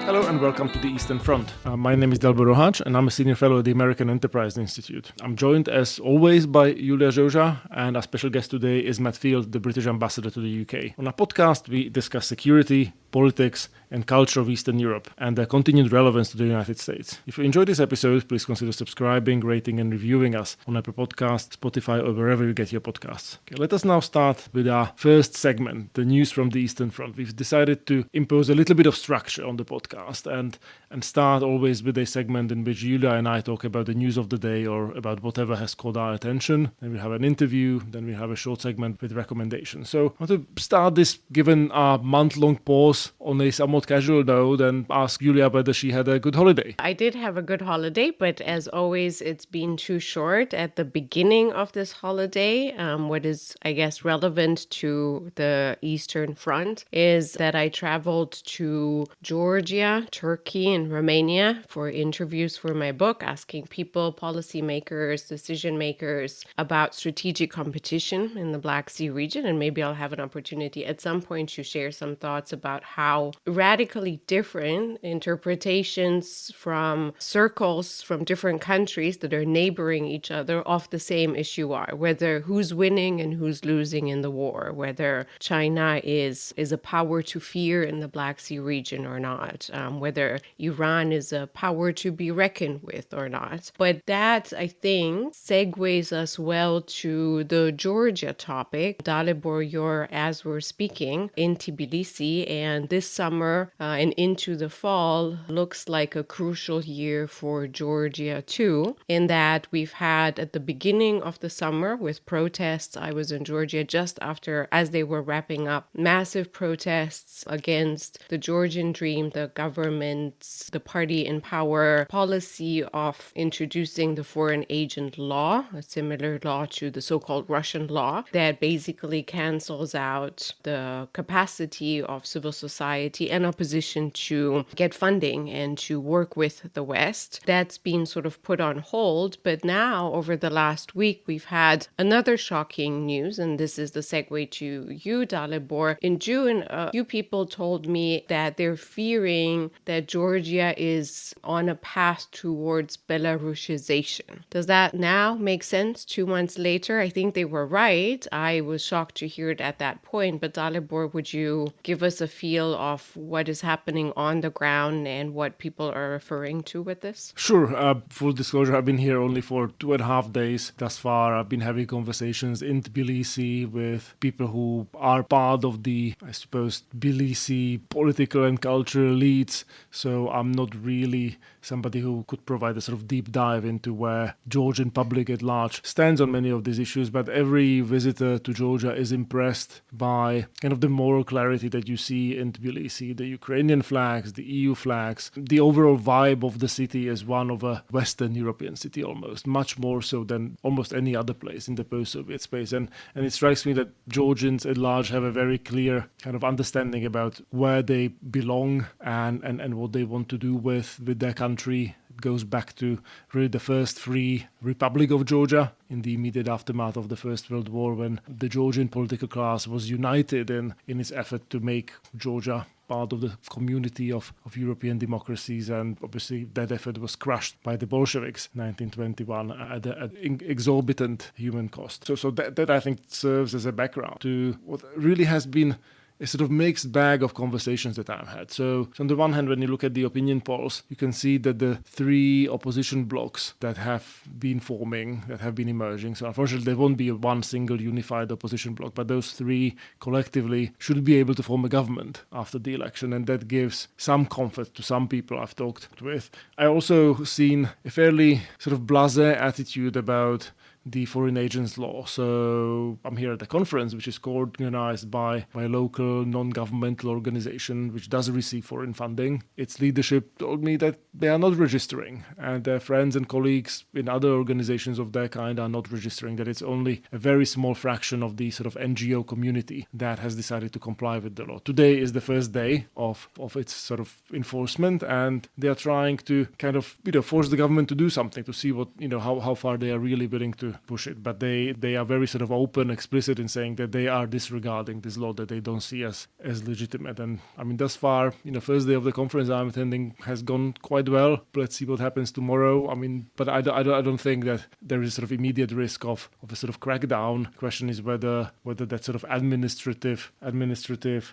Hello and welcome to the Eastern Front. My name is Delbo Rohac and I'm a senior fellow at the American Enterprise Institute. I'm joined as always by Julia Joja, and our special guest today is Matt Field, the British ambassador to the UK. On our podcast, we discuss security, politics, and culture of Eastern Europe and their continued relevance to the United States. If you enjoyed this episode, please consider subscribing, rating, and reviewing us on Apple Podcasts, Spotify, or wherever you get your podcasts. Okay, let us now start with our first segment, the news from the Eastern Front. We've decided to impose a little bit of structure on the podcast and start always with a segment in which Julia and I talk about the news of the day or about whatever has caught our attention. Then we have an interview, then we have a short segment with recommendations. So I want to start this, given our month-long pause, on a somewhat casual note and ask Julia whether she had a good holiday. I did have a good holiday, but as always, it's been too short at the beginning of this holiday. What is, I guess, relevant to the Eastern Front is that I traveled to Georgia, Turkey, and Romania for interviews for my book, asking people, policymakers, decision makers about strategic competition in the Black Sea region. And maybe I'll have an opportunity at some point to share some thoughts about how radically different interpretations from circles from different countries that are neighboring each other of the same issue are, whether who's winning and who's losing in the war, whether China is a power to fear in the Black Sea region or not, whether Iran is a power to be reckoned with or not. But that, I think, segues us well to the Georgia topic. Dalibor, you're, as we're speaking, in Tbilisi, and this summer and into the fall looks like a crucial year for Georgia too, in that we've had at the beginning of the summer with protests. I was in Georgia just after, as they were wrapping up, massive protests against the Georgian dream, the government's, the party in power policy of introducing the foreign agent law, a similar law to the so-called Russian law that basically cancels out the capacity of civil society and opposition to get funding and to work with the West. That's been sort of put on hold. But now, over the last week, we've had another shocking news, and this is the segue to you, Dalibor. In June, a few people told me that they're fearing that Georgia is on a path towards Belarusization. Does that now make sense 2 months later? I think they were right. I was shocked to hear it at that point. But Dalibor, would you give us a feel of what is happening on the ground and what people are referring to with this? Sure. Full disclosure, I've been here only for 2.5 days thus far. I've been having conversations in Tbilisi with people who are part of the, I suppose, Tbilisi political and cultural elites. So I'm not really somebody who could provide a sort of deep dive into where Georgian public at large stands on many of these issues. But every visitor to Georgia is impressed by kind of the moral clarity that you see in Tbilisi, the Ukrainian flags, the EU flags, the overall vibe of the city as one of a Western European city almost, much more so than almost any other place in the post-Soviet space. And it strikes me that Georgians at large have a very clear kind of understanding about where they belong and what they want to do with their country. It goes back to really the first free Republic of Georgia in the immediate aftermath of the First World War, when the Georgian political class was united in its effort to make Georgia part of the community of European democracies. And obviously that effort was crushed by the Bolsheviks in 1921 at an exorbitant human cost. So that I think serves as a background to what really has been a sort of mixed bag of conversations that I've had. So on the one hand, when you look at the opinion polls, you can see that the three opposition blocs that have been forming, that have been emerging, so unfortunately there won't be one single unified opposition bloc, but those three collectively should be able to form a government after the election, and that gives some comfort to some people I've talked with. I also seen a fairly sort of blasé attitude about the foreign agents law. So I'm here at a conference which is organized by a local non-governmental organization which does receive foreign funding. Its leadership told me that they are not registering, and their friends and colleagues in other organizations of their kind are not registering, that it's only a very small fraction of the sort of NGO community that has decided to comply with the law. Today is the first day of its sort of enforcement, and they are trying to kind of force the government to do something, to see what how far they are really willing to to push it. But they are very sort of open, explicit in saying that they are disregarding this law, that they don't see as legitimate. And I mean, thus far, first day of the conference I'm attending has gone quite well. Let's see what happens tomorrow. I mean, but I don't think that there is sort of immediate risk of a sort of crackdown. Question is whether that sort of administrative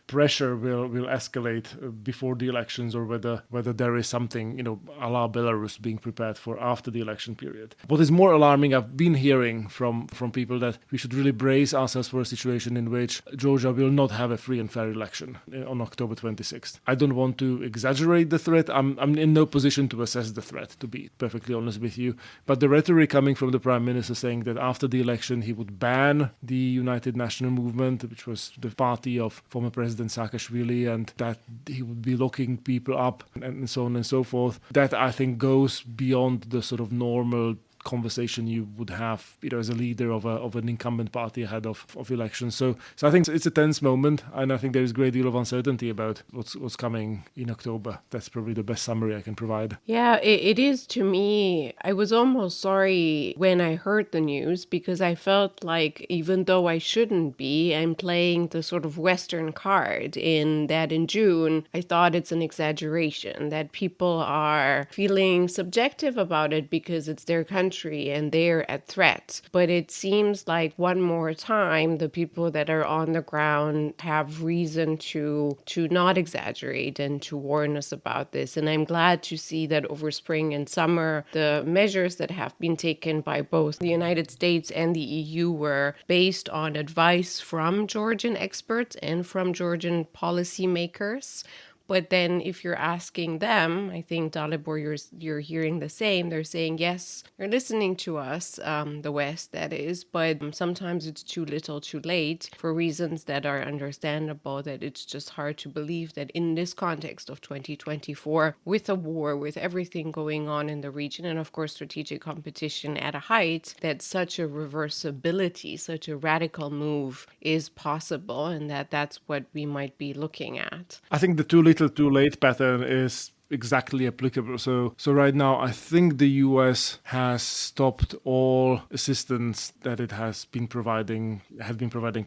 pressure will escalate before the elections, or whether there is something, a la Belarus being prepared for after the election period. What is more alarming, I've been hearing from people that we should really brace ourselves for a situation in which Georgia will not have a free and fair election on October 26th. I don't want to exaggerate the threat. I'm in no position to assess the threat, to be perfectly honest with you. But the rhetoric coming from the Prime Minister saying that after the election he would ban the United National Movement, which was the party of former President Saakashvili, and that he would be locking people up and so on and so forth, that I think goes beyond the sort of normal conversation you would have, as a leader of an incumbent party ahead of elections. So I think it's a tense moment, and I think there is a great deal of uncertainty about what's coming in October. That's probably the best summary I can provide. Yeah, it is to me. I was almost sorry when I heard the news, because I felt like, even though I shouldn't be, I'm playing the sort of Western card in that in June, I thought it's an exaggeration, that people are feeling subjective about it because it's their country and they're at threat. But it seems like one more time, the people that are on the ground have reason to not exaggerate and to warn us about this. And I'm glad to see that over spring and summer, the measures that have been taken by both the United States and the EU were based on advice from Georgian experts and from Georgian policymakers. But then if you're asking them, I think, Dalibor, you're hearing the same. They're saying, yes, you're listening to us, the West, that is, but sometimes it's too little too late for reasons that are understandable, that it's just hard to believe that in this context of 2024, with a war, with everything going on in the region, and of course strategic competition at a height, that such a reversibility, such a radical move is possible, and that's what we might be looking at. I think the too little too late pattern is exactly applicable. So right now, I think the US has stopped all assistance that it had been providing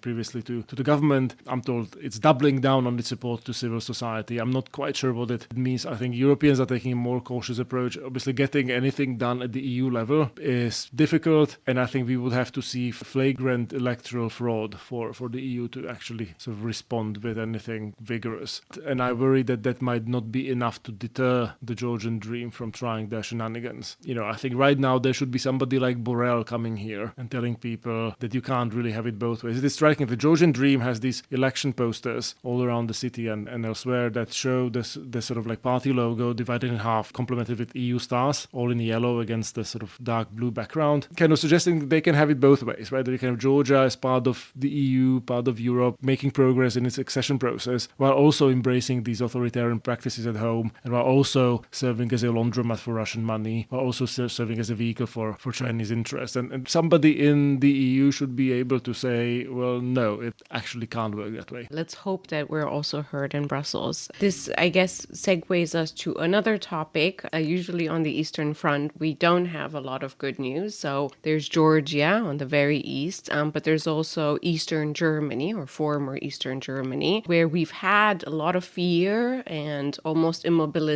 previously to the government. I'm told it's doubling down on its support to civil society. I'm not quite sure what it means. I think Europeans are taking a more cautious approach. Obviously, getting anything done at the EU level is difficult, and I think we would have to see flagrant electoral fraud for the EU to actually sort of respond with anything vigorous. And I worry that might not be enough to deter the Georgian dream from trying their shenanigans. I think right now there should be somebody like Borrell coming here and telling people that you can't really have it both ways. It is striking. The Georgian dream has these election posters all around the city and elsewhere that show this sort of like party logo divided in half, complemented with EU stars, all in yellow against the sort of dark blue background, kind of suggesting they can have it both ways, right? That you can have Georgia as part of the EU, part of Europe, making progress in its accession process, while also embracing these authoritarian practices at home, and while also serving as a laundromat for Russian money, while also serving as a vehicle for Chinese interests. And somebody in the EU should be able to say, well, no, it actually can't work that way. Let's hope that we're also heard in Brussels. This, I guess, segues us to another topic. Usually on the Eastern Front, we don't have a lot of good news. So there's Georgia on the very east, but there's also Eastern Germany, or former Eastern Germany, where we've had a lot of fear and almost immobilization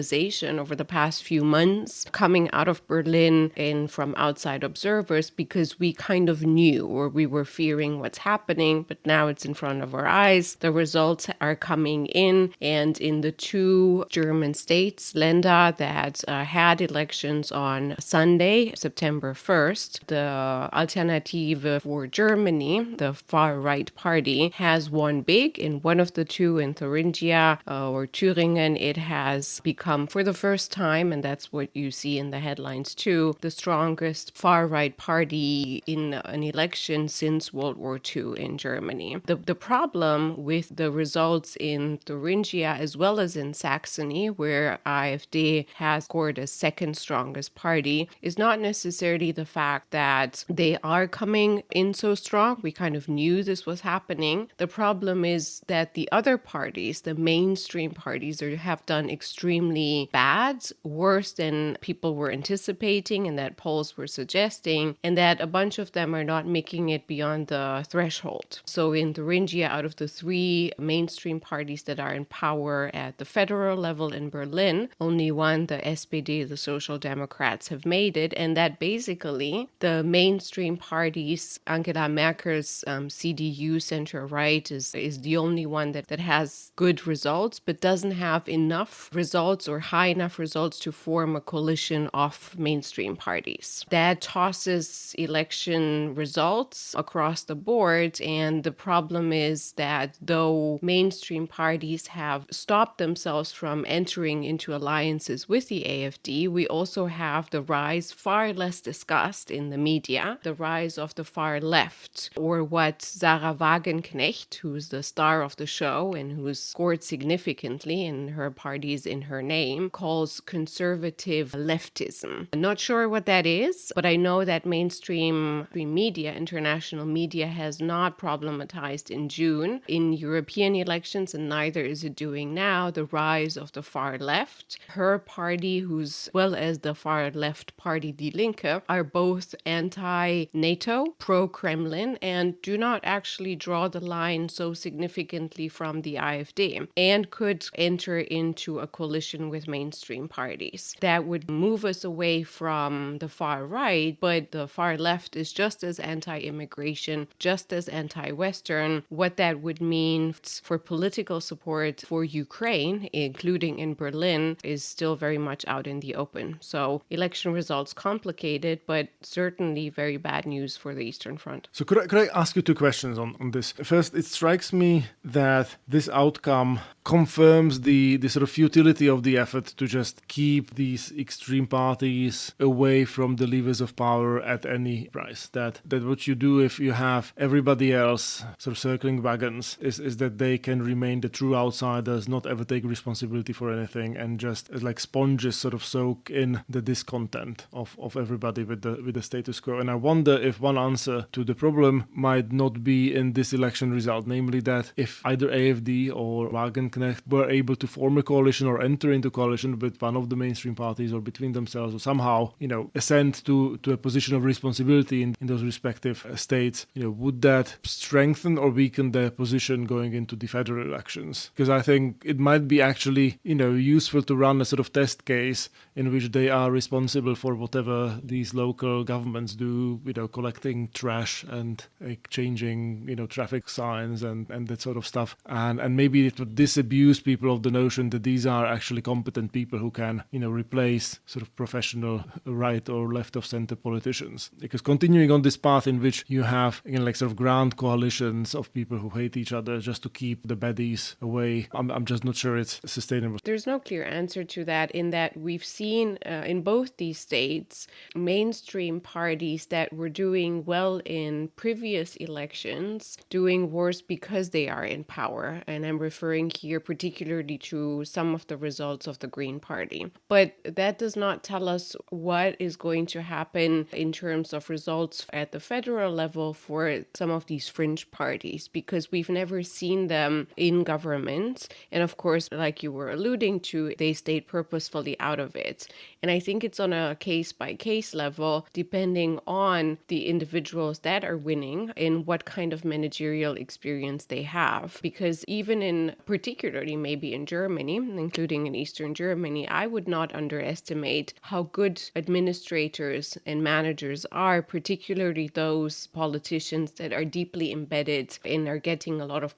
over the past few months coming out of Berlin and from outside observers, because we kind of knew, or we were fearing what's happening, but now it's in front of our eyes. The results are coming in, and in the two German states, Länder, that had elections on Sunday, September 1st, the Alternative for Germany, the far-right party, has won big. In one of the two, in Thuringia or Thüringen, it has become, for the first time, and that's what you see in the headlines too, the strongest far-right party in an election since World War II in Germany. The problem with the results in Thuringia as well as in Saxony, where AfD has scored as second strongest party, is not necessarily the fact that they are coming in so strong. We kind of knew this was happening. The problem is that the other parties, the mainstream parties, have done extremely only bad, worse than people were anticipating and that polls were suggesting, and that a bunch of them are not making it beyond the threshold. So in Thuringia, out of the three mainstream parties that are in power at the federal level in Berlin, only one, the SPD, the Social Democrats, have made it, and that basically the mainstream parties, Angela Merkel's CDU, center-right, is the only one that has good results, but doesn't have enough results or high enough results to form a coalition of mainstream parties. That tosses election results across the board, and the problem is that though mainstream parties have stopped themselves from entering into alliances with the AfD, we also have the rise, far less discussed in the media, the rise of the far left, or what Sarah Wagenknecht, who's the star of the show and who's scored significantly in her parties in her name, calls conservative leftism. I'm not sure what that is, but I know that mainstream media, international media, has not problematized in June in European elections, and neither is it doing now, the rise of the far left. Her party, who's well as the far left party Die Linke, are both anti-NATO, pro-Kremlin, and do not actually draw the line so significantly from the AfD, and could enter into a coalition with mainstream parties. That would move us away from the far right, but the far left is just as anti-immigration, just as anti-Western. What that would mean for political support for Ukraine, including in Berlin, is still very much out in the open. So election results complicated, but certainly very bad news for the Eastern Front. So could I ask you two questions on this? First, it strikes me that this outcome confirms the sort of futility of the effort to just keep these extreme parties away from the levers of power at any price. That what you do if you have everybody else sort of circling wagons is that they can remain the true outsiders, not ever take responsibility for anything, and just as like sponges sort of soak in the discontent of everybody with the status quo. And I wonder if one answer to the problem might not be in this election result, namely that if either AfD or Wagenknecht were able to form a coalition or enter into coalition with one of the mainstream parties or between themselves, or somehow, ascend to a position of responsibility in those respective states, would that strengthen or weaken their position going into the federal elections? Because I think it might be actually, useful to run a sort of test case in which they are responsible for whatever these local governments do, collecting trash and changing, traffic signs and that sort of stuff. And maybe it would disabuse people of the notion that these are actually competent people who can, replace sort of professional right or left of center politicians. Because continuing on this path in which you have, sort of grand coalitions of people who hate each other just to keep the baddies away, I'm just not sure it's sustainable. There's no clear answer to that, in that we've seen in both these states mainstream parties that were doing well in previous elections doing worse because they are in power. And I'm referring here particularly to some of the results of the Green Party. But that does not tell us what is going to happen in terms of results at the federal level for some of these fringe parties, because we've never seen them in government. And of course, like you were alluding to, they stayed purposefully out of it. And I think it's on a case-by-case level, depending on the individuals that are winning and what kind of managerial experience they have. Because even in, particularly maybe in Germany, including in Eastern Germany, I would not underestimate how good administrators and managers are, particularly those politicians that are deeply embedded and are getting a lot of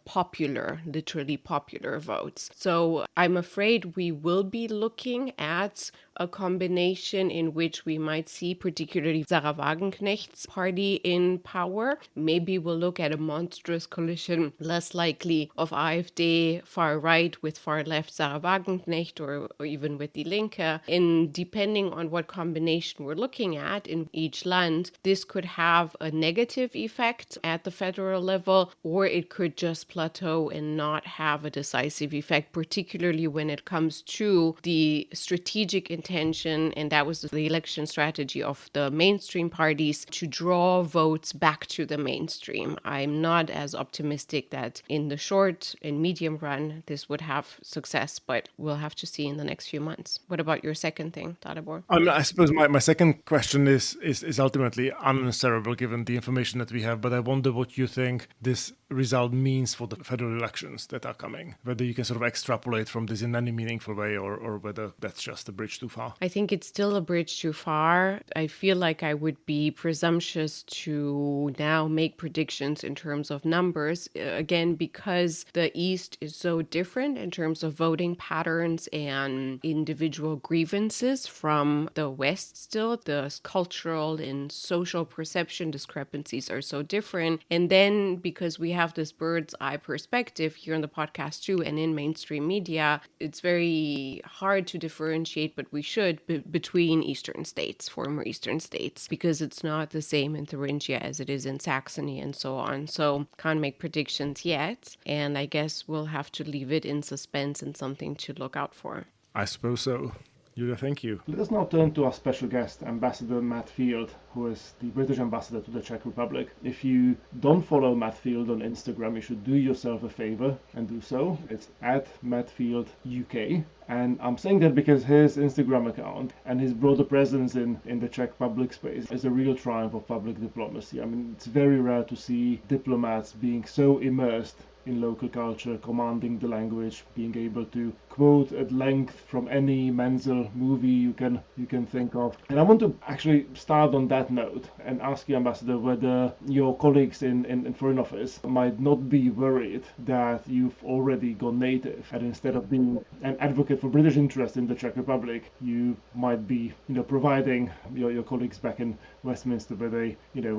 literally popular votes. So I'm afraid we will be looking at a combination in which we might see particularly Sarah Wagenknecht's party in power. Maybe we'll look at a monstrous coalition, less likely, of AfD far right with far left Sarah Wagenknecht, or even with Die Linke. And depending on what combination we're looking at in each land, this could have a negative effect at the federal level, or it could just plateau and not have a decisive effect, particularly when it comes to the strategic intention, and that was the election strategy of the mainstream parties, to draw votes back to the mainstream. I'm not as optimistic that in the short and medium run this would have success, but we'll have to see in the next few months. What about your second thing, Dalibor? I suppose my second question is ultimately unanswerable given the information that we have, but I wonder what you think this result means for the federal elections that are coming, whether you can sort of extrapolate from this in any meaningful way or whether that's just a bridge too far. I think it's still a bridge too far. I feel like I would be presumptuous to now make predictions in terms of numbers, again, because the East is so different in terms of voting patterns and individual grievances from the West still. The cultural and social perception discrepancies are so different. And then because we have this bird's eye perspective here on the podcast too and in mainstream media, it's very hard to differentiate, but we should, between Eastern states, former Eastern states, because it's not the same in Thuringia as it is in Saxony and so on. So can't make predictions yet. And I guess we'll have to leave it in suspense and something to look out for. I suppose so. Julia, thank you. Let us now turn to our special guest, Ambassador Matt Field, who is the British ambassador to the Czech Republic. If you don't follow Matt Field on Instagram, you should do yourself a favor and do so. It's at MattFieldUK. And I'm saying that because his Instagram account and his broader presence in the Czech public space is a real triumph of public diplomacy. I mean, it's very rare to see diplomats being so immersed in local culture, commanding the language, being able to quote at length from any Menzel movie you can think of. And I want to actually start on that note and ask you, Ambassador, whether your colleagues in Foreign Office might not be worried that you've already gone native, and instead of being an advocate for British interests in the Czech Republic, you might be, providing your colleagues back in Westminster with a,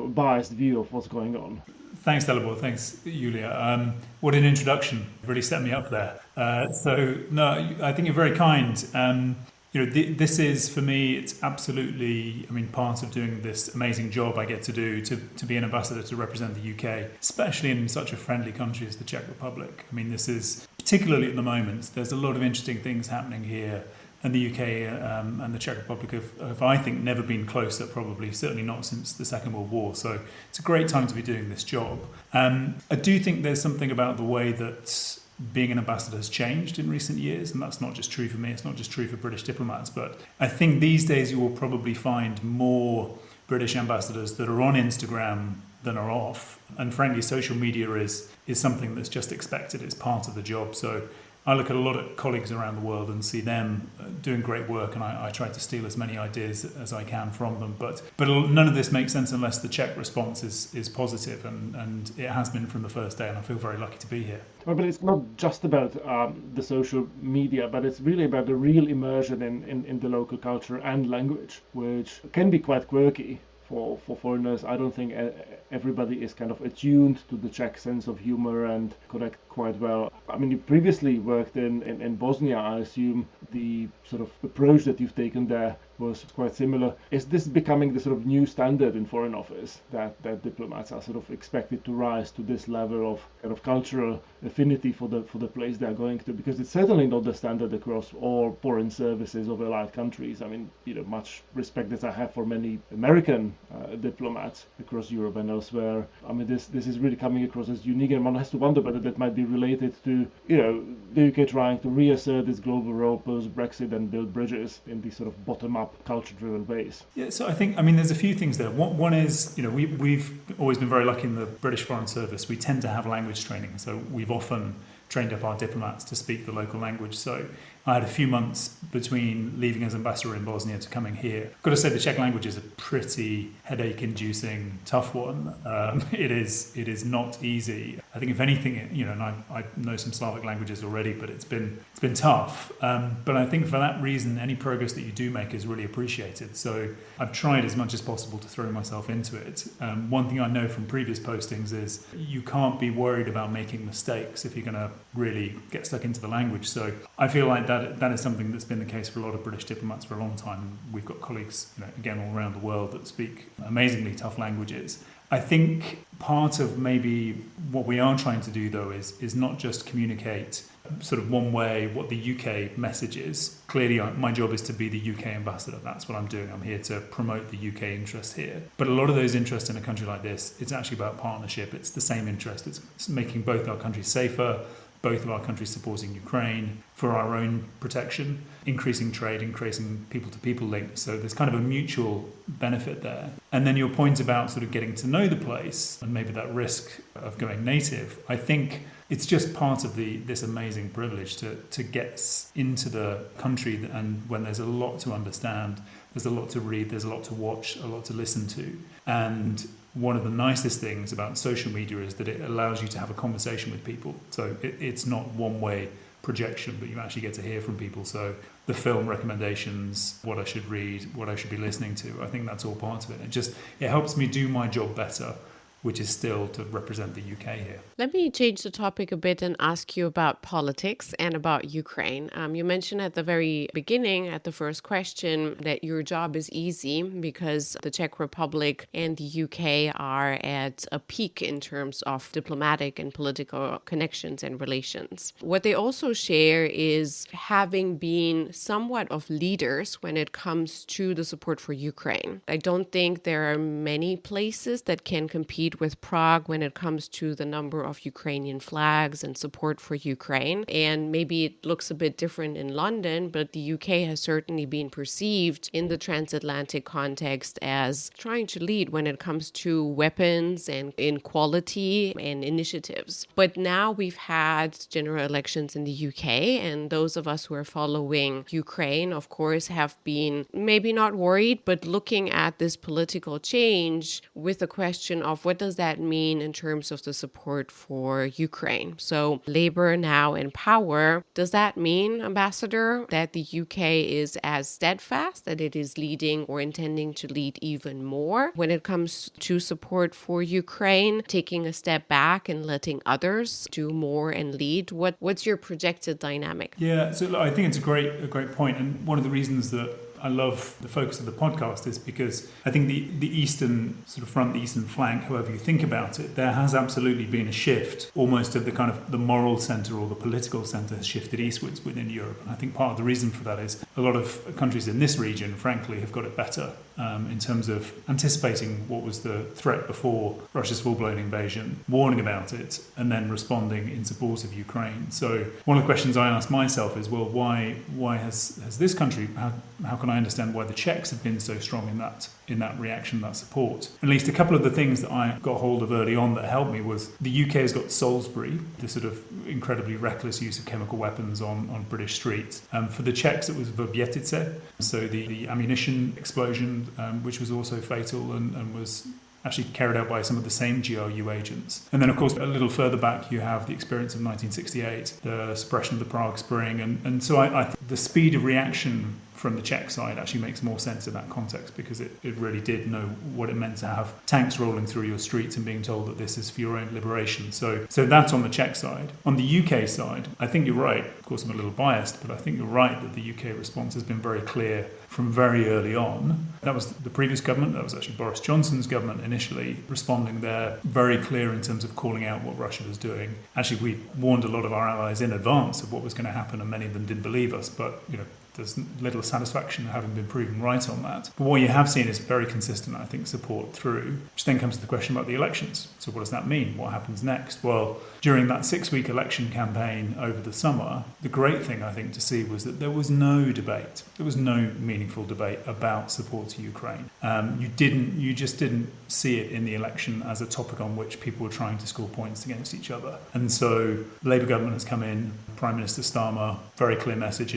biased view of what's going on. Thanks, Dalibor. Thanks, Julia. What an introduction. Really set me up there. I think you're very kind. This is, for me, it's absolutely, part of doing this amazing job I get to do, to be an ambassador to represent the UK, especially in such a friendly country as the Czech Republic. This is, particularly at the moment, there's a lot of interesting things happening here. And the UK and the Czech Republic have, I think, never been closer, probably, certainly not since the Second World War. So it's a great time to be doing this job. I do think there's something about the way that being an ambassador has changed in recent years, and that's not just true for me, it's not just true for British diplomats, but I think these days you will probably find more British ambassadors that are on Instagram than are off. And frankly, social media is something that's just expected, it's part of the job. So I look at a lot of colleagues around the world and see them doing great work, and I try to steal as many ideas as I can from them. But none of this makes sense unless the Czech response is positive, and it has been from the first day, and I feel very lucky to be here. Well, but it's not just about the social media, but it's really about the real immersion in the local culture and language, which can be quite quirky for foreigners. I don't think everybody is kind of attuned to the Czech sense of humor and connect quite well. You previously worked in Bosnia. I assume the sort of approach that you've taken there was quite similar. Is this becoming the sort of new standard in Foreign Office, that diplomats are sort of expected to rise to this level of kind of cultural affinity for the place they are going to? Because it's certainly not the standard across all foreign services of allied countries. Much respect that I have for many American diplomats across Europe and elsewhere. This is really coming across as unique, and one has to wonder whether that might be related to the UK trying to reassert its global role post Brexit and build bridges in these sort of bottom-up, culture-driven ways. Yeah, so I think, there's a few things there. One is, we've always been very lucky in the British Foreign Service. We tend to have language training, so we've often trained up our diplomats to speak the local language. So I had a few months between leaving as ambassador in Bosnia to coming here. I've got to say the Czech language is a pretty headache-inducing, tough one. It is not easy. I think if anything, and I know some Slavic languages already, but it's been tough. But I think for that reason, any progress that you do make is really appreciated. So I've tried as much as possible to throw myself into it. One thing I know from previous postings is you can't be worried about making mistakes if you're going to really get stuck into the language. So I feel like that is something that's been the case for a lot of British diplomats for a long time. We've got colleagues, again, all around the world that speak amazingly tough languages. I think part of maybe what we are trying to do, though, is not just communicate sort of one way what the UK message is. Clearly, my job is to be the UK ambassador. That's what I'm doing. I'm here to promote the UK interest here. But a lot of those interests in a country like this, it's actually about partnership. It's the same interest. It's making both our countries safer, both of our countries supporting Ukraine for our own protection, increasing trade, increasing people-to-people links. So there's kind of a mutual benefit there. And then your point about sort of getting to know the place and maybe that risk of going native, I think it's just part of this amazing privilege to get into the country, and when there's a lot to understand, there's a lot to read, there's a lot to watch, a lot to listen to. And one of the nicest things about social media is that it allows you to have a conversation with people. So it's not one-way projection, but you actually get to hear from people. So the film recommendations, what I should read, what I should be listening to, I think that's all part of it. It helps me do my job better, which is still to represent the UK here. Let me change the topic a bit and ask you about politics and about Ukraine. You mentioned at the very beginning, at the first question, that your job is easy because the Czech Republic and the UK are at a peak in terms of diplomatic and political connections and relations. What they also share is having been somewhat of leaders when it comes to the support for Ukraine. I don't think there are many places that can compete with Prague when it comes to the number of Ukrainian flags and support for Ukraine. And maybe it looks a bit different in London, but the UK has certainly been perceived in the transatlantic context as trying to lead when it comes to weapons and inequality and initiatives. But now we've had general elections in the UK, and those of us who are following Ukraine, of course, have been maybe not worried, but looking at this political change with the question of what does that mean in terms of the support for Ukraine? So Labour now in power, does that mean, Ambassador, that the UK is as steadfast, that it is leading or intending to lead even more when it comes to support for Ukraine, taking a step back and letting others do more and lead? What's your projected dynamic? Yeah, so I think it's a great point. And one of the reasons that I love the focus of the podcast is because I think the eastern sort of front, the eastern flank, however you think about it, there has absolutely been a shift almost of the kind of the moral centre or the political centre has shifted eastwards within Europe. And I think part of the reason for that is a lot of countries in this region, frankly, have got it better in terms of anticipating what was the threat before Russia's full-blown invasion, warning about it, and then responding in support of Ukraine. So one of the questions I ask myself is, well, why has this country, how can I understand why the Czechs have been so strong in that reaction, that support? At least a couple of the things that I got hold of early on that helped me was the UK has got Salisbury, the sort of incredibly reckless use of chemical weapons on British streets. For the Czechs, it was Vrbětice, so the ammunition explosion, which was also fatal and was actually carried out by some of the same GRU agents. And then, of course, a little further back, you have the experience of 1968, the suppression of the Prague Spring. And so I the speed of reaction from the Czech side actually makes more sense in that context, because it really did know what it meant to have tanks rolling through your streets and being told that this is for your own liberation. So that's on the Czech side. On the UK side, I think you're right. Of course, I'm a little biased, but I think you're right that the UK response has been very clear from very early on. That was the previous government. That was actually Boris Johnson's government initially responding there, very clear in terms of calling out what Russia was doing. Actually, we warned a lot of our allies in advance of what was going to happen, and many of them didn't believe us. But, there's little satisfaction in having been proven right on that. But what you have seen is very consistent, I think, support through, which then comes to the question about the elections. So what does that mean? What happens next? Well, during that 6-week election campaign over the summer, the great thing, I think, to see was that there was no debate. There was no meaningful debate about support to Ukraine. You just didn't see it in the election as a topic on which people were trying to score points against each other. And so the Labour government has come in, Prime Minister Starmer, very clear message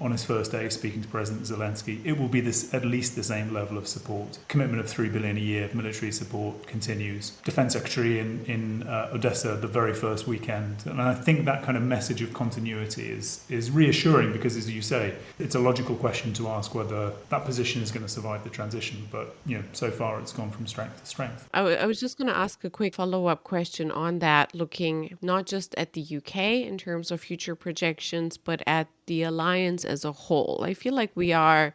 on his first day speaking to President Zelensky. It will be at least the same level of support. Commitment of $3 billion a year, military support continues. Defence Secretary in Odessa the very first weekend. And I think that kind of message of continuity is reassuring, because, as you say, it's a logical question to ask whether that position is going to survive the transition. But, so far it's gone from strength to strength. I was just going to ask a quick follow-up question on that, looking not just at the UK in terms of future projections, but at the alliance as a whole? I feel like we are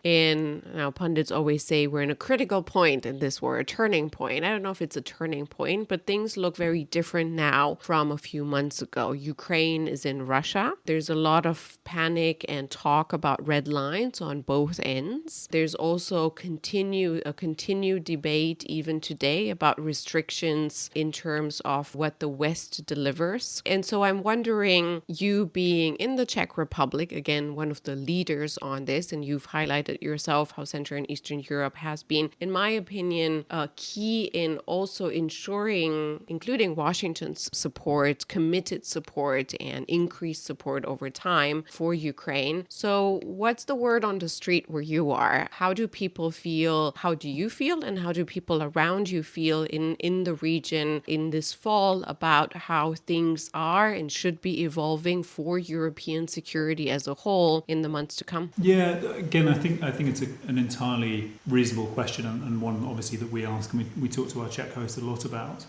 pundits always say we're in a critical point in this war, a turning point. I don't know if it's a turning point, but things look very different now from a few months ago. Ukraine is in Russia. There's a lot of panic and talk about red lines on both ends. There's also a continued debate even today about restrictions in terms of what the West delivers. And so I'm wondering, you being in the Czech Republic, again, one of the leaders on this, and you've highlighted yourself how Central and Eastern Europe has been, in my opinion, key in also ensuring, including Washington's support, committed support, and increased support over time for Ukraine. So what's the word on the street where you are? How do people feel? How do you feel? And how do people around you feel in the region in this fall about how things are and should be evolving for European security as a whole in the months to come? Yeah, again, I think it's an entirely reasonable question, and one obviously that we ask and we talk to our Czech host a lot about.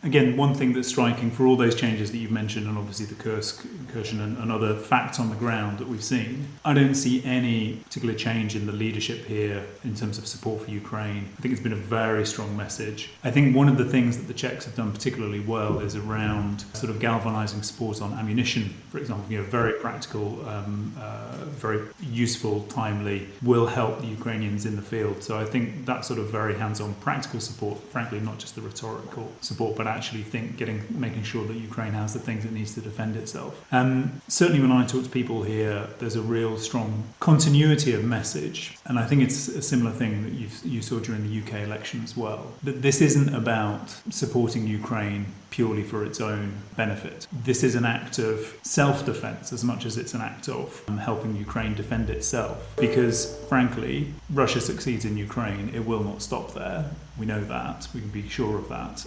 Again, one thing that's striking for all those changes that you've mentioned, and obviously the Kherson and other facts on the ground that we've seen, I don't see any particular change in the leadership here in terms of support for Ukraine. I think it's been a very strong message. I think one of the things that the Czechs have done particularly well is around sort of galvanizing support on ammunition, for example, very practical, very useful, timely, will help the Ukrainians in the field. So I think that sort of very hands-on practical support, frankly, not just the rhetorical support, but actually making sure that Ukraine has the things it needs to defend itself. Certainly when I talk to people here, there's a real strong continuity of message. And I think it's a similar thing that you saw during the UK election as well. That this isn't about supporting Ukraine purely for its own benefit. This is an act of self-defense as much as it's an act of helping Ukraine defend itself. Because, frankly, Russia succeeds in Ukraine, it will not stop there. We know that. We can be sure of that.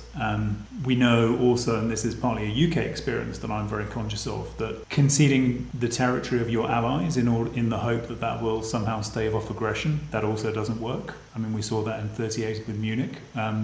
We know also, and this is partly a UK experience that I'm very conscious of, that conceding the territory of your allies in the hope that will somehow stave off aggression, that also doesn't work. I mean, we saw that in 1938 with Munich.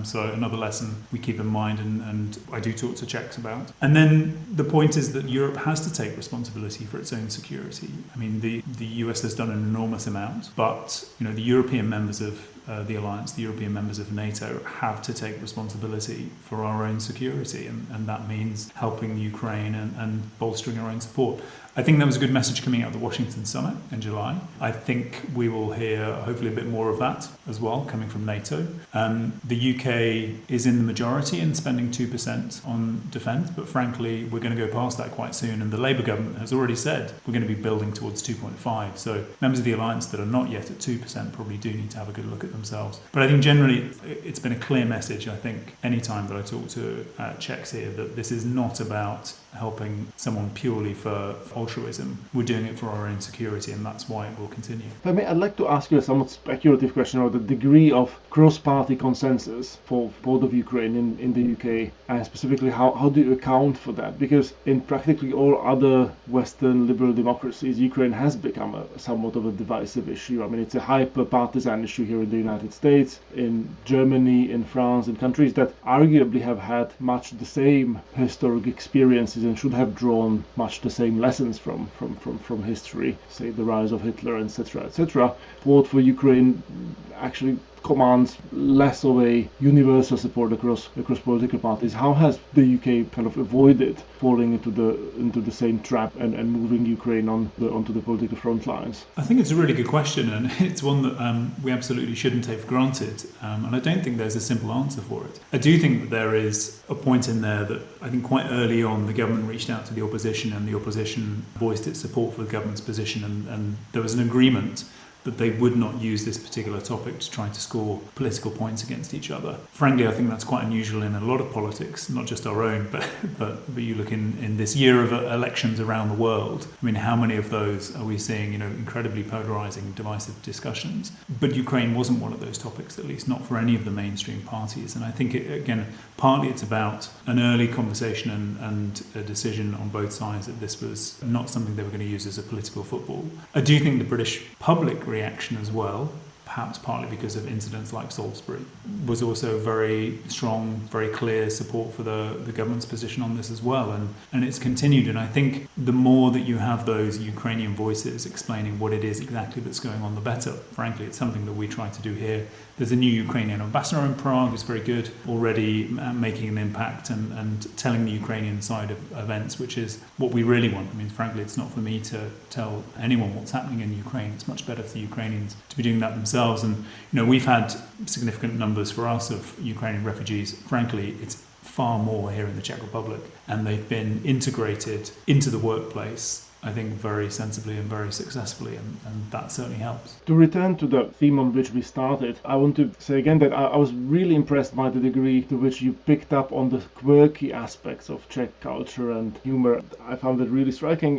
So another lesson we keep in mind, and I do talk to Czechs about. And then the point is that Europe has to take responsibility for its own security. I mean, the US has done an enormous amount, but the European members of the alliance, the European members of NATO, have to take responsibility for our own security, and that means helping Ukraine and bolstering our own support. I think that was a good message coming out of the Washington summit in July. I think we will hear hopefully a bit more of that as well coming from NATO. The UK is in the majority in spending 2% on defence, but frankly we're going to go past that quite soon, and the Labour government has already said we're going to be building towards 2.5. So members of the alliance that are not yet at 2% probably do need to have a good look at themselves. But I think generally it's been a clear message, I think, any time that I talk to Czechs here, that this is not about helping someone purely for altruism. We're doing it for our own security, and that's why it will continue. If I may, I'd like to ask you a somewhat speculative question about the degree of cross-party consensus for both of Ukraine in the UK, and specifically how do you account for that? Because in practically all other Western liberal democracies, Ukraine has become somewhat of a divisive issue. I mean, it's a hyper-partisan issue here in the United States, in Germany, in France, in countries that arguably have had much the same historic experiences and should have drawn much the same lessons from history, say the rise of Hitler, etc., etc. Support for Ukraine actually commands less of a universal support across political parties. How has the UK kind of avoided falling into the same trap and moving Ukraine onto the political front lines? I think it's a really good question, and it's one that we absolutely shouldn't take for granted. And I don't think there's a simple answer for it. I do think that there is a point in there that I think quite early on the government reached out to the opposition, and the opposition voiced its support for the government's position, and there was an agreement that they would not use this particular topic to try to score political points against each other. Frankly, I think that's quite unusual in a lot of politics, not just our own, but you look in this year of elections around the world. I mean, how many of those are we seeing, incredibly polarizing, divisive discussions? But Ukraine wasn't one of those topics, at least not for any of the mainstream parties. And I think, partly it's about an early conversation and a decision on both sides that this was not something they were going to use as a political football. I do think the British public reaction as well perhaps partly because of incidents like Salisbury, was also very strong, very clear support for the government's position on this as well. And it's continued. And I think the more that you have those Ukrainian voices explaining what it is exactly that's going on, the better. Frankly, it's something that we try to do here. There's a new Ukrainian ambassador in Prague who's very good, already making an impact and telling the Ukrainian side of events, which is what we really want. I mean, frankly, it's not for me to tell anyone what's happening in Ukraine. It's much better for the Ukrainians to be doing that themselves. And, we've had significant numbers for us of Ukrainian refugees. Frankly, it's far more here in the Czech Republic, and they've been integrated into the workplace, I think, very sensibly and very successfully, and that certainly helps. To return to the theme on which we started, I want to say again that I was really impressed by the degree to which you picked up on the quirky aspects of Czech culture and humor. I found it really striking,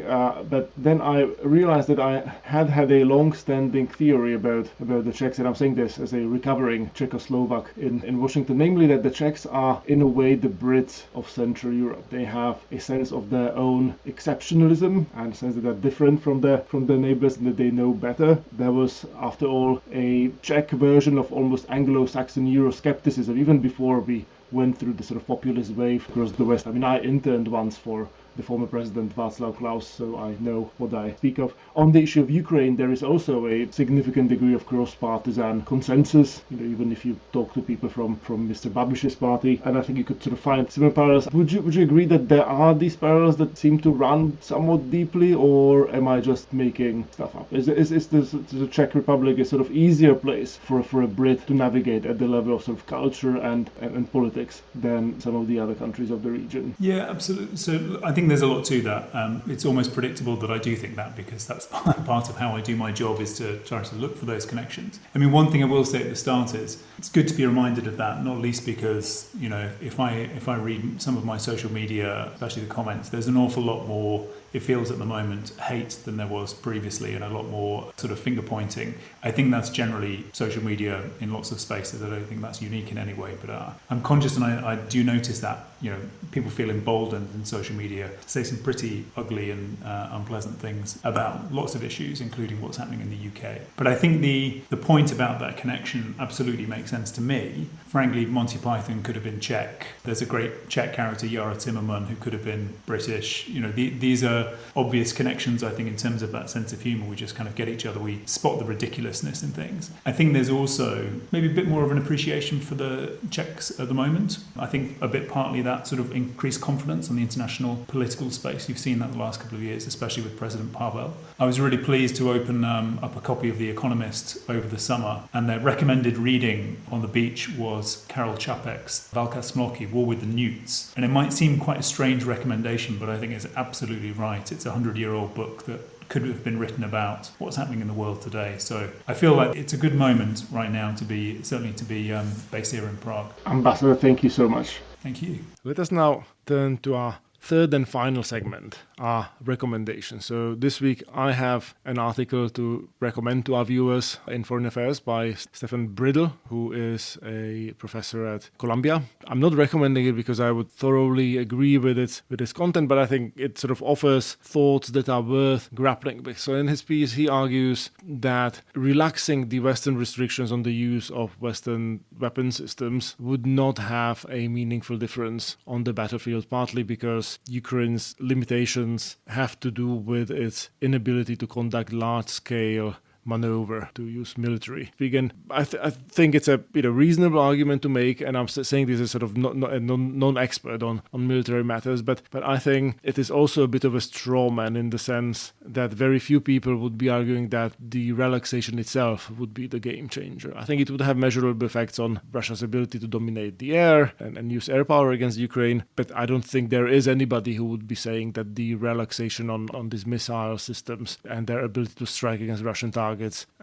but then I realized that I had a long-standing theory about the Czechs, and I'm saying this as a recovering Czechoslovak in Washington, namely that the Czechs are, in a way, the Brits of Central Europe. They have a sense of their own exceptionalism and sense that they're different from their neighbors and that they know better. There was, after all, a Czech version of almost Anglo-Saxon Euroscepticism, even before we went through the sort of populist wave across the West. I mean, I interned once for the former president Václav Klaus, so I know what I speak of. On the issue of Ukraine, there is also a significant degree of cross-partisan consensus, even if you talk to people from Mr. Babiš's party, and I think you could sort of find similar parallels. Would you agree that there are these parallels that seem to run somewhat deeply, or am I just making stuff up? Is the Czech Republic a sort of easier place for a Brit to navigate at the level of sort of culture and politics than some of the other countries of the region? Yeah, absolutely. So I think there's a lot to that. It's almost predictable that I do think that, because that's part of how I do my job, is to try to look for those connections. I mean, one thing I will say at the start is it's good to be reminded of that, not least because, if I read some of my social media, especially the comments, there's an awful lot more, it feels at the moment, hate than there was previously, and a lot more sort of finger pointing. I think that's generally social media in lots of spaces. I don't think that's unique in any way, but I'm conscious, and I do notice that, people feel emboldened in social media to say some pretty ugly and unpleasant things about lots of issues, including what's happening in the UK. But I think the point about that connection absolutely makes sense to me. Frankly, Monty Python could have been Czech. There's a great Czech character, Yara Timmerman, who could have been British. These are obvious connections, I think, in terms of that sense of humour. We just kind of get each other, we spot the ridiculousness in things. I think there's also maybe a bit more of an appreciation for the Czechs at the moment. I think a bit partly that sort of increased confidence on the international political space. You've seen that the last couple of years, especially with President Pavel. I was really pleased to open up a copy of The Economist over the summer, and their recommended reading on the beach was Karel Čapek's Válka smloky, War with the Newts. And it might seem quite a strange recommendation, but I think it's absolutely right. It's a 100-year-old book that could have been written about what's happening in the world today. So I feel like it's a good moment right now to be based here in Prague. Ambassador, thank you so much. Thank you. Let us now turn to our third and final segment, our recommendations. So this week I have an article to recommend to our viewers in Foreign Affairs by Stefan Bridle, who is a professor at Columbia. I'm not recommending it because I would thoroughly agree with its content, but I think it sort of offers thoughts that are worth grappling with. So in his piece, he argues that relaxing the Western restrictions on the use of Western weapon systems would not have a meaningful difference on the battlefield, partly because Ukraine's limitations have to do with its inability to conduct large-scale maneuver, to use military. Again, I think it's a reasonable argument to make, and I'm saying this as sort of non-expert on military matters, but I think it is also a bit of a straw man in the sense that very few people would be arguing that the relaxation itself would be the game changer. I think it would have measurable effects on Russia's ability to dominate the air and use air power against Ukraine, but I don't think there is anybody who would be saying that the relaxation on these missile systems and their ability to strike against Russian targets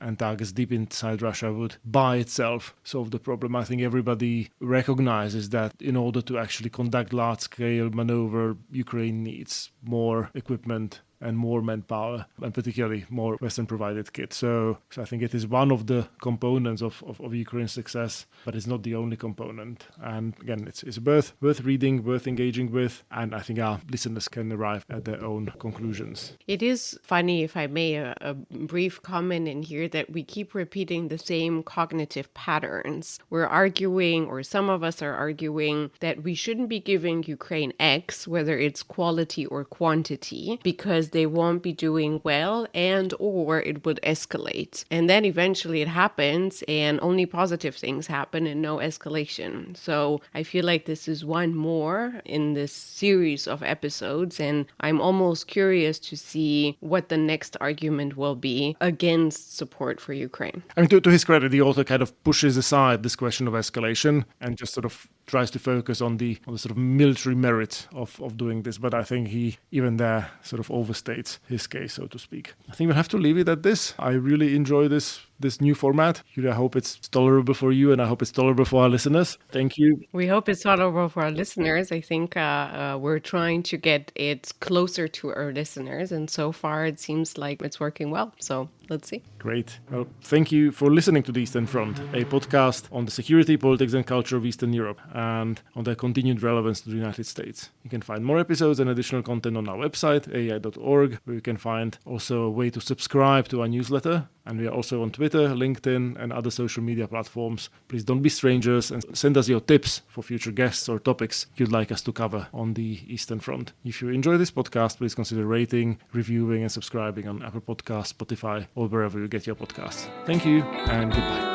and targets deep inside Russia would by itself solve the problem. I think everybody recognizes that in order to actually conduct large-scale maneuver, Ukraine needs more equipment and more manpower, and particularly more Western-provided kit. So I think it is one of the components of Ukraine's success, but it's not the only component. And again, it's worth reading, worth engaging with, and I think our listeners can arrive at their own conclusions. It is funny, if I may, a brief comment in here, that we keep repeating the same cognitive patterns. We're arguing, or some of us are arguing, that we shouldn't be giving Ukraine X, whether it's quality or quantity, because they won't be doing well and or it would escalate. And then eventually it happens and only positive things happen and no escalation. So I feel like this is one more in this series of episodes, and I'm almost curious to see what the next argument will be against support for Ukraine. I mean, to his credit, he also kind of pushes aside this question of escalation and just sort of tries to focus on the sort of military merit of doing this. But I think he, even there, sort of overstates his case, so to speak. I think we'll have to leave it at this. I really enjoy this new format. Julia, I hope it's tolerable for you, and I hope it's tolerable for our listeners. Thank you. We hope it's tolerable for our listeners. I think we're trying to get it closer to our listeners, and so far it seems like it's working well. So let's see. Great. Well, thank you for listening to the Eastern Front, a podcast on the security, politics, and culture of Eastern Europe and on their continued relevance to the United States. You can find more episodes and additional content on our website, ai.org, where you can find also a way to subscribe to our newsletter. And we are also on Twitter, LinkedIn, and other social media platforms. Please don't be strangers and send us your tips for future guests or topics you'd like us to cover on the Eastern Front. If you enjoy this podcast, please consider rating, reviewing, and subscribing on Apple Podcasts, Spotify, or wherever you get your podcasts. Thank you, and goodbye.